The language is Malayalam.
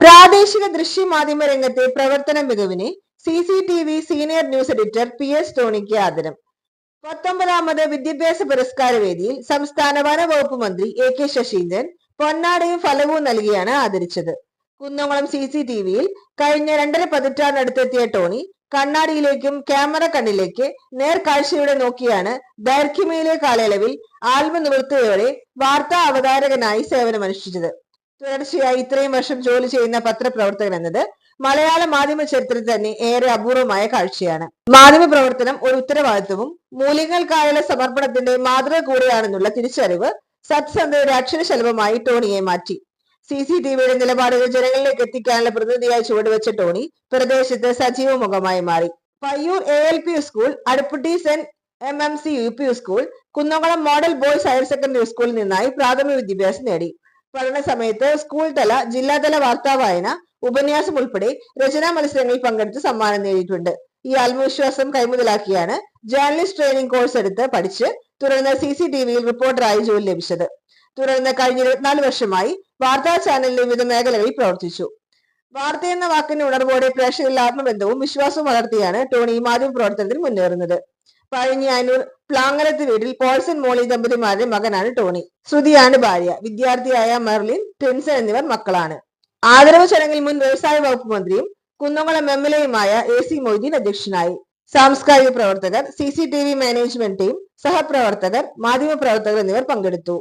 പ്രാദേശിക ദൃശ്യമാധ്യമ രംഗത്തെ പ്രവർത്തന മികവിന് CCTV senior news editor PS tonic ആദരം. 19ാമത് വിദ്യാഭ്യാസ പുരസ്കാര വേദിയിൽ സംസ്ഥാന വനവകുപ്പ് മന്ത്രി AK ശശീന്ദ്രൻ പൊന്നാടയും ഫലവും നൽകിയാണ് ആദരിച്ചത്. കുന്നംകുളം CCTVയിൽ കഴിഞ്ഞ 2.5 പതിറ്റാണ്ടിനടുത്തെത്തിയ ടോണി കണ്ണാടിയിലേക്കും ക്യാമറ കണ്ണിലേക്ക് നേർക്കാഴ്ചയോടെ നോക്കിയാണ് ദൈർഘ്യമേറിയ കാലയളവിൽ ആത്മനിവൃത്തിയോടെ വാർത്താ അവതാരകനായി സേവനമനുഷ്ഠിച്ചത്. തുടർച്ചയായി ഇത്രയും വർഷം ജോലി ചെയ്യുന്ന പത്രപ്രവർത്തകൻ എന്നത് മലയാള മാധ്യമ ചരിത്രത്തിൽ തന്നെ ഏറെ അപൂർവമായ കാഴ്ചയാണ്. മാധ്യമ പ്രവർത്തനം ഒരു ഉത്തരവാദിത്വവും മൂല്യങ്ങൾക്കായുള്ള സമർപ്പണത്തിന്റെ മാതൃക കൂടെയാണെന്നുള്ള തിരിച്ചറിവ് സത്യസന്ധയുടെ അക്ഷരശലഭമായി ടോണിയെ മാറ്റി. CCTVയുടെ നിലപാടുകൾ ജനങ്ങളിലേക്ക് എത്തിക്കാനുള്ള പ്രതിനിധിയായി ചുവടുവെച്ച ടോണി പ്രദേശത്ത് സജീവ മുഖമായി മാറി. Payyur ALP school, Aduputty saint MMC UP school, Kunnamkulam model boys higher secondary സ്കൂളിൽ നിന്നായി പ്രാഥമിക വിദ്യാഭ്യാസം നേടി. പഠന സമയത്ത് സ്കൂൾ തല, ജില്ലാതല വാർത്താവായന, ഉപന്യാസം ഉൾപ്പെടെ രചനാ മത്സരങ്ങളിൽ പങ്കെടുത്ത് സമ്മാനം നേടിയിട്ടുണ്ട്. ഈ ആത്മവിശ്വാസം കൈമുതലാക്കിയാണ് ജേർണലിസ്റ്റ് ട്രെയിനിങ് കോഴ്സ് എടുത്ത് പഠിച്ച് തുടർന്ന് CCTVയിൽ റിപ്പോർട്ടറായി ജോലി ലഭിച്ചത്. തുടർന്ന് കഴിഞ്ഞ 24 വർഷമായി വാർത്താ ചാനലിലെ വിവിധ മേഖലകളിൽ പ്രവർത്തിച്ചു. വാർത്ത എന്ന വാക്കിന്റെ ഉണർവോടെ പ്രേക്ഷകരിൽ ആത്മബന്ധവും വിശ്വാസവും വളർത്തിയാണ് ടോണി മാധ്യമ പ്രവർത്തനത്തിൽ മുന്നേറുന്നത്. പഴഞ്ഞിയാനൂർ പ്ലാങ്ങരത്ത് വീട്ടിൽ പോൾസൺ മോളി ദമ്പതിമാരുടെ മകനാണ് ടോണി. ശ്രുതിയാണ് ഭാര്യ. വിദ്യാർത്ഥിയായ മെർലിൻ, ടിൻസൺ എന്നിവർ മക്കളാണ്. ആദരവ് ചടങ്ങിൽ മുൻ വ്യവസായ വകുപ്പ് മന്ത്രിയും കുന്നംകുളം MLAയുമായ AC മൊയ്തീൻ അധ്യക്ഷനായി. സാംസ്കാരിക പ്രവർത്തകർ, CCTV മാനേജ്മെന്റ് ടീം, സഹപ്രവർത്തകർ, മാധ്യമ പ്രവർത്തകർ എന്നിവർ പങ്കെടുത്തു.